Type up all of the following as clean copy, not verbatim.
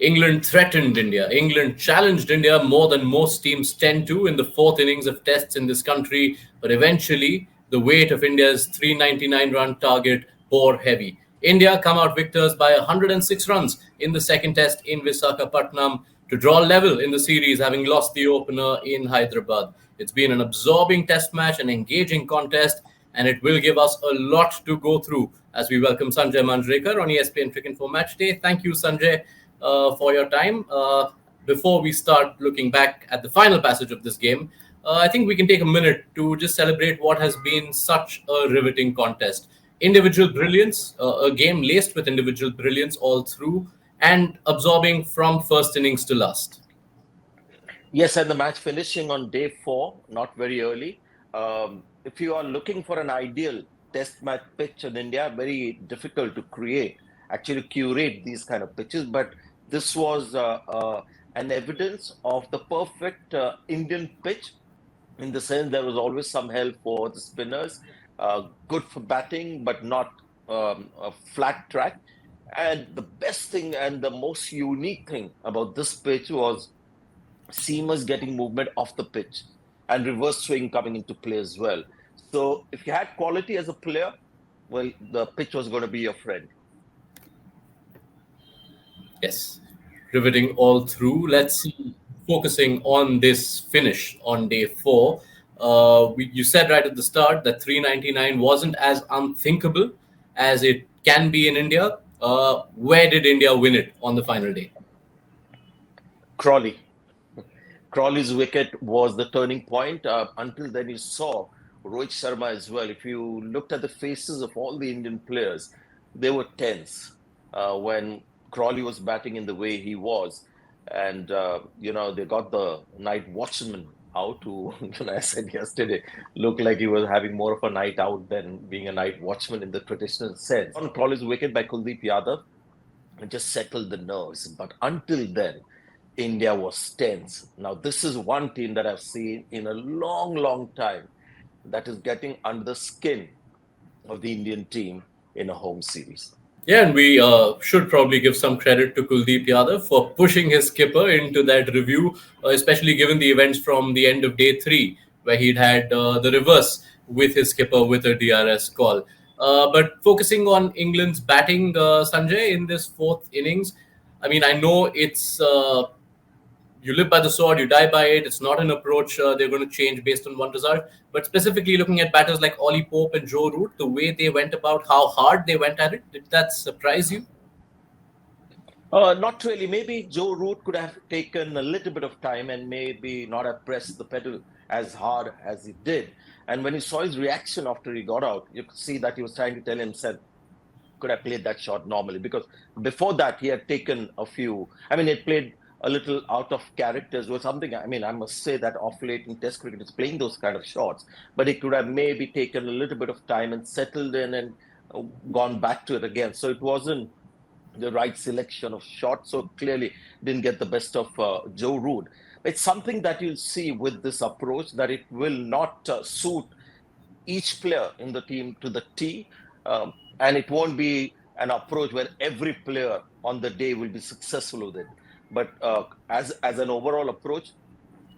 England threatened India. England challenged India more than most teams tend to in the fourth innings of tests in this country. But eventually, the weight of India's 399 run target bore heavy. India come out victors by 106 runs in the second test in Visakhapatnam to draw level in the series, having lost the opener in Hyderabad. It's been an absorbing test match, an engaging contest, and it will give us a lot to go through as we welcome Sanjay Manjrekar on ESPN Cricinfo Match Day. Thank you, Sanjay, for your time. Before we start looking back at the final passage of this game, I think we can take a minute to just celebrate what has been such a riveting contest. Individual brilliance, a game laced with individual brilliance all through, and absorbing from first innings to last. Yes, and the match finishing on day 4, not very early. If you are looking for an ideal test match pitch in India, very difficult to actually curate these kind of pitches. But this was an evidence of the perfect Indian pitch, in the sense there was always some help for the spinners, good for batting, but not a flat track. And the best thing and the most unique thing about this pitch was seamers getting movement off the pitch and reverse swing coming into play as well. So if you had quality as a player, well, the pitch was going to be your friend. Yes, riveting all through. Let's see, focusing on this finish on day 4. You said right at the start that 399 wasn't as unthinkable as it can be in India. Where did India win it on the final day? Crawley's wicket was the turning point. Until then, you saw Rohit Sharma as well. If you looked at the faces of all the Indian players, they were tense when Crawley was batting in the way he was. And, they got the night watchman out who, I said yesterday, looked like he was having more of a night out than being a night watchman in the traditional sense. On Crawley's wicket by Kuldeep Yadav, it just settled the nerves. But until then, India was tense. Now, this is one team that I've seen in a long, long time that is getting under the skin of the Indian team in a home series. Yeah, and we should probably give some credit to Kuldeep Yadav for pushing his skipper into that review, especially given the events from the end of day 3, where he'd had the reverse with his skipper with a DRS call. But focusing on England's batting, Sanjay, in this fourth innings, I mean, I know it's you live by the sword, you die by it. It's not an approach they're going to change based on one result. But specifically looking at batters like Ollie Pope and Joe Root, the way they went about, how hard they went at it, did that surprise you? Not really. Maybe Joe Root could have taken a little bit of time and maybe not have pressed the pedal as hard as he did. And when you saw his reaction after he got out, you could see that he was trying to tell himself, could have played that shot normally. Because before that, he had taken a few. I mean, he had played a little out of characters or something. I mean, I must say that off late in Test cricket is playing those kind of shots, but he could have maybe taken a little bit of time and settled in and gone back to it again. So it wasn't the right selection of shots. So clearly didn't get the best of Joe Root. It's something that you'll see with this approach, that it will not suit each player in the team to the T, and it won't be an approach where every player on the day will be successful with it. But as an overall approach,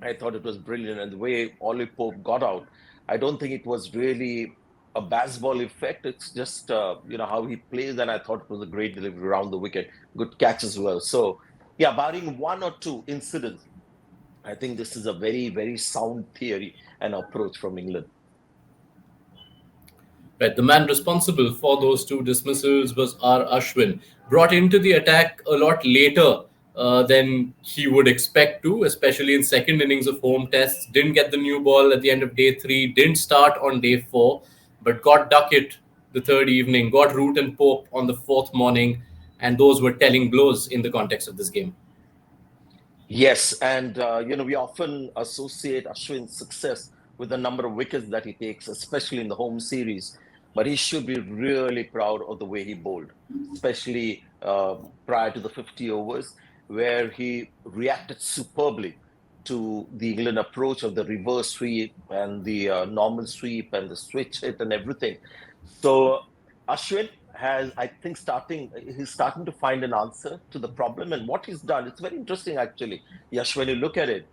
I thought it was brilliant. And the way Ollie Pope got out, I don't think it was really a Bazball effect. It's just, how he plays. And I thought it was a great delivery around the wicket. Good catch as well. So, yeah, barring one or two incidents, I think this is a very, very sound theory and approach from England. Right, the man responsible for those 2 dismissals was R. Ashwin, brought into the attack a lot later than he would expect to, especially in second innings of home tests. Didn't get the new ball at the end of day 3, didn't start on day 4, but got Duckett the third evening, got Root and Pope on the fourth morning, and those were telling blows in the context of this game. Yes, and we often associate Ashwin's success with the number of wickets that he takes, especially in the home series. But he should be really proud of the way he bowled, especially prior to the 50 overs, where he reacted superbly to the England approach of the reverse sweep and the normal sweep and the switch hit and everything. So Ashwin, has, I think, he's starting to find an answer to the problem. And what he's done, it's very interesting actually. Yash, when you look at it,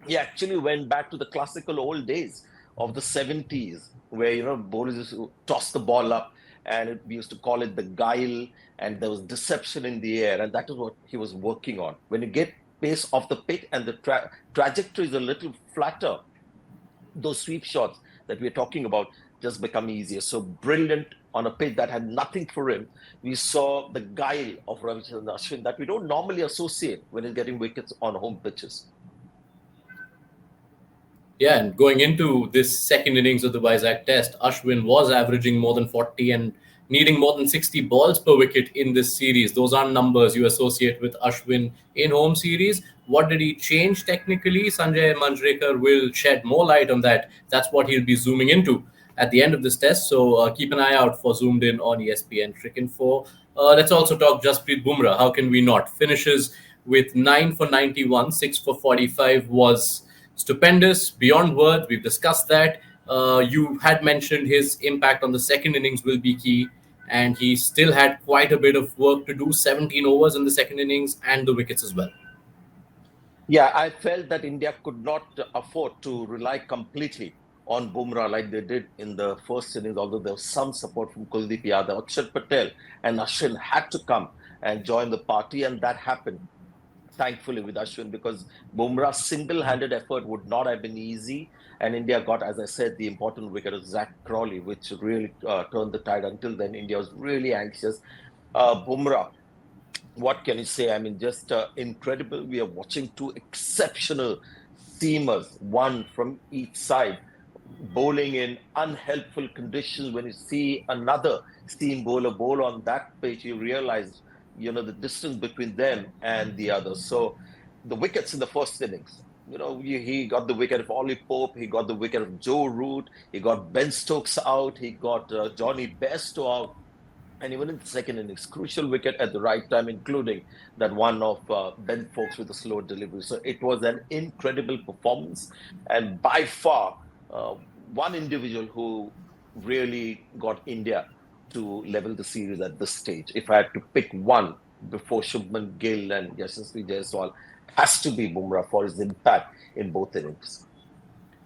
he actually went back to the classical old days of the 70s, where, bowlers used to toss the ball up, and we used to call it the guile, and there was deception in the air, and that is what he was working on. When you get pace off the pitch and the trajectory is a little flatter, those sweep shots that we're talking about just become easier. So brilliant on a pitch that had nothing for him. We saw the guile of Ravichandran Ashwin that we don't normally associate when he's getting wickets on home pitches. Yeah, and going into this second innings of the Vizag Test, Ashwin was averaging more than 40 and needing more than 60 balls per wicket in this series. Those aren't numbers you associate with Ashwin in home series. What did he change technically? Sanjay Manjrekar will shed more light on that. That's what he'll be zooming into at the end of this test. So keep an eye out for Zoomed In on ESPN Cricinfo. Let's also talk Jasprit Bumrah. How can we not? Finishes with 9 for 91, 6 for 45 was stupendous, beyond words. We've discussed that. You had mentioned his impact on the second innings will be key, and he still had quite a bit of work to do 17 overs in the second innings and the wickets as well. Yeah, I felt that India could not afford to rely completely on Bumrah like they did in the first innings, although there was some support from Kuldeep Yadav. Akshar Patel and Ashwin had to come and join the party, and that happened, thankfully, with Ashwin, because Bumrah's single-handed effort would not have been easy. And India got, as I said, the important wicket of Zach Crawley, which really turned the tide. Until then, India was really anxious. Bumrah, what can you say? I mean, just incredible. We are watching two exceptional seamers, one from each side, bowling in unhelpful conditions. When you see another seam bowler bowl on that pitch, you realize, the distance between them and the others. So the wickets in the first innings, he got the wicket of Ollie Pope, he got the wicket of Joe Root, he got Ben Stokes out, he got Johnny Bairstow out. And even in the second innings, crucial wicket at the right time, including that one of Ben Foakes with a slow delivery. So it was an incredible performance. And by far, uh, one individual who really got India to level the series at this stage, if I had to pick one before Shubman Gill and Yashasvi Jaiswal, has to be Bumrah for his impact in both innings.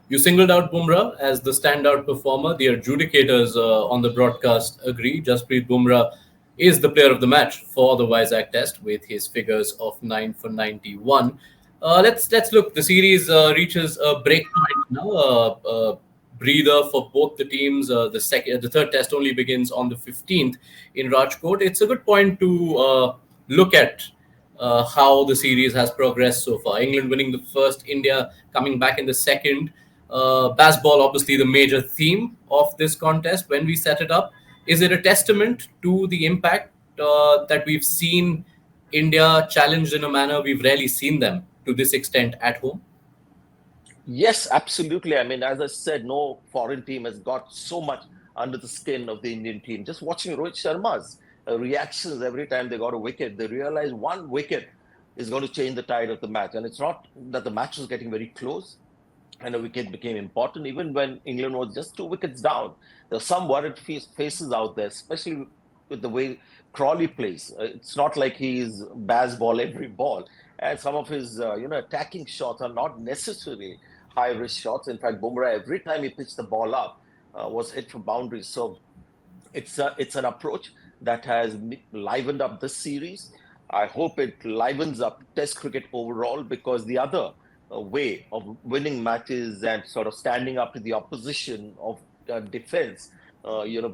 You singled out Bumrah as the standout performer. The adjudicators on the broadcast agree. Jasprit Bumrah is the player of the match for the Vizag Test with his figures of 9 for 91. Let's look. The series reaches a break point now. Breather for both the teams. The third test only begins on the 15th in Rajkot. It's a good point to look at how the series has progressed so far. England winning the first, India coming back in the second. Bazball, obviously, the major theme of this contest when we set it up. Is it a testament to the impact that we've seen India challenged in a manner we've rarely seen them to this extent at home? Yes, absolutely. I mean, as I said, no foreign team has got so much under the skin of the Indian team. Just watching Rohit Sharma's reactions every time they got a wicket, they realize one wicket is going to change the tide of the match. And it's not that the match was getting very close and a wicket became important. Even when England was just 2 wickets down, there were some worried faces out there, especially with the way Crawley plays. It's not like he's Bazball every ball. And some of his, attacking shots are not necessarily high-risk shots. In fact, Bumrah, every time he pitched the ball up, was hit for boundaries. So it's an approach that has livened up this series. I hope it livens up Test cricket overall, because the other way of winning matches and sort of standing up to the opposition of defense,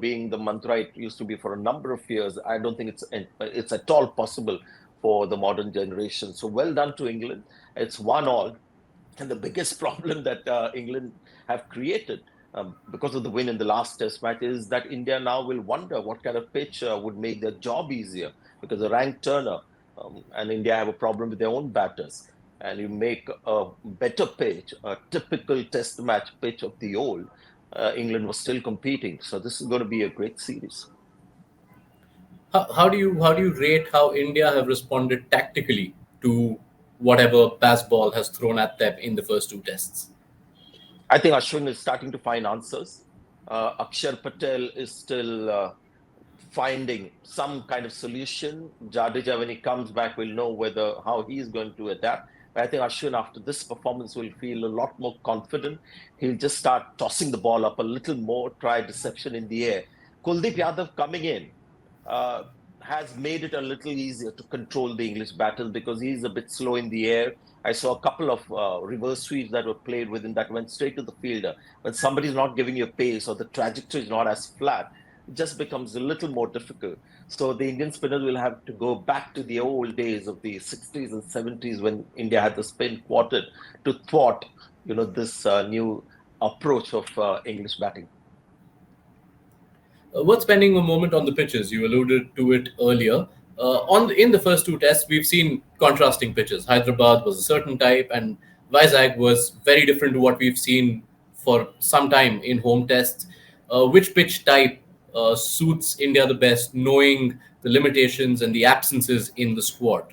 being the mantra it used to be for a number of years, I don't think it's at all possible for the modern generation. So well done to England. It's 1-1. And the biggest problem that England have created because of the win in the last test match is that India now will wonder what kind of pitch would make their job easier, because the rank turner and India have a problem with their own batters. And you make a better pitch, a typical test match pitch of the old, England was still competing. So this is going to be a great series. How do you rate how India have responded tactically to whatever Bazball has thrown at them in the first two tests? I think Ashwin is starting to find answers. Akshar Patel is still finding some kind of solution. Jadeja, when he comes back, will know whether how he is going to adapt. But I think Ashwin, after this performance, will feel a lot more confident. He'll just start tossing the ball up a little more, try deception in the air. Kuldeep Yadav coming in uh, has made it a little easier to control the English batters because he's a bit slow in the air. I saw a couple of reverse sweeps that were played with him that went straight to the fielder. When somebody's not giving you a pace or the trajectory is not as flat, it just becomes a little more difficult. So the Indian spinners will have to go back to the old days of the 60s and 70s when India had the spin quartet to thwart, this new approach of English batting. Worth spending a moment on the pitches. You alluded to it earlier. In the first two tests, we've seen contrasting pitches. Hyderabad was a certain type, and Vizag was very different to what we've seen for some time in home tests. Which pitch type suits India the best, knowing the limitations and the absences in the squad?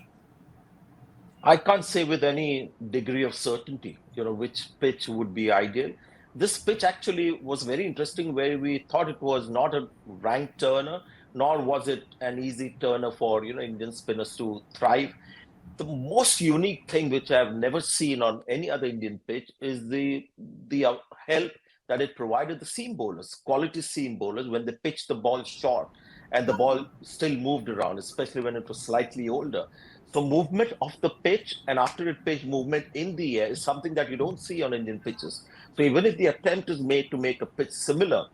I can't say with any degree of certainty, which pitch would be ideal. This pitch actually was very interesting, where we thought it was not a rank turner, nor was it an easy turner for Indian spinners to thrive. The most unique thing which I've never seen on any other Indian pitch is the help that it provided the seam bowlers, quality seam bowlers, when they pitched the ball short and the ball still moved around, especially when it was slightly older. So movement of the pitch and after it pitch movement in the air is something that you don't see on Indian pitches. So even if the attempt is made to make a pitch similar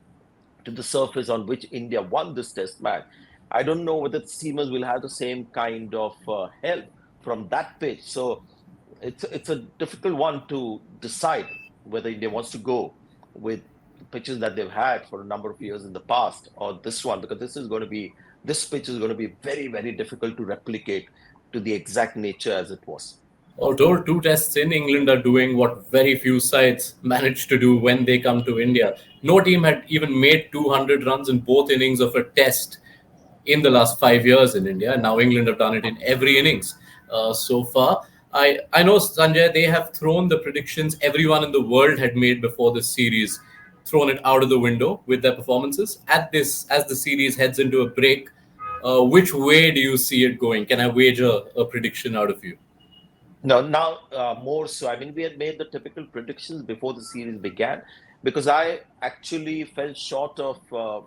to the surface on which India won this test match, I don't know whether the seamers will have the same kind of help from that pitch. So it's a difficult one to decide whether India wants to go with the pitches that they've had for a number of years in the past or this one, because this pitch is going to be very, very difficult to replicate to the exact nature as it was. Although two tests in, England are doing what very few sides manage to do when they come to India. No team had even made 200 runs in both innings of a test in the last 5 years in India. Now England have done it in every innings so far. I know, Sanjay, they have thrown the predictions everyone in the world had made before this series, thrown it out of the window with their performances. As the series heads into a break, which way do you see it going? Can I wager a prediction out of you? No, now more so. I mean, we had made the typical predictions before the series began because I actually fell short of,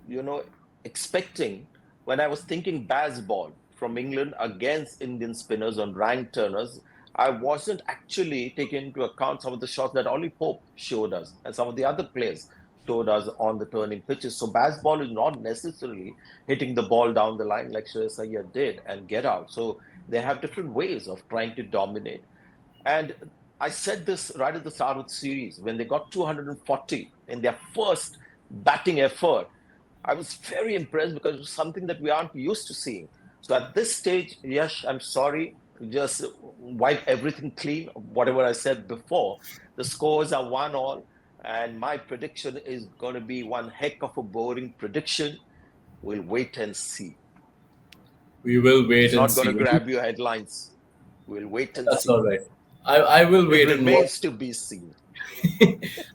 you know, expecting when I was thinking Bazball from England against Indian spinners on ranked turners. I wasn't actually taking into account some of the shots that Ollie Pope showed us and some of the other players showed us on the turning pitches. So Bazball is not necessarily hitting the ball down the line like Shreyas Iyer did and get out. So they have different ways of trying to dominate. And I said this right at the start of the series when they got 240 in their first batting effort. I was very impressed because it was something that we aren't used to seeing. So at this stage, Yash, I'm sorry, just wipe everything clean. Whatever I said before, the scores are 1-1, and my prediction is going to be one heck of a boring prediction. We'll wait and see. We will wait It's and not see. going to grab your headlines. We'll wait and That's see. all right. I will wait It and watch. remains to be seen.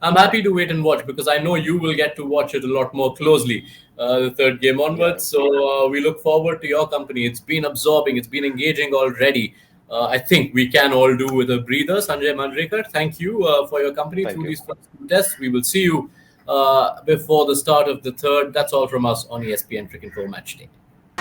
I'm happy to wait and watch because I know you will get to watch it a lot more closely the third game onwards. Yeah. So we look forward to your company. It's been absorbing, it's been engaging already. I think we can all do with a breather. Sanjay Manjrekar, thank you for your company Thank through you. these first two tests. We will see you before the start of the third. That's all from us on ESPN Cricinfo Match Day.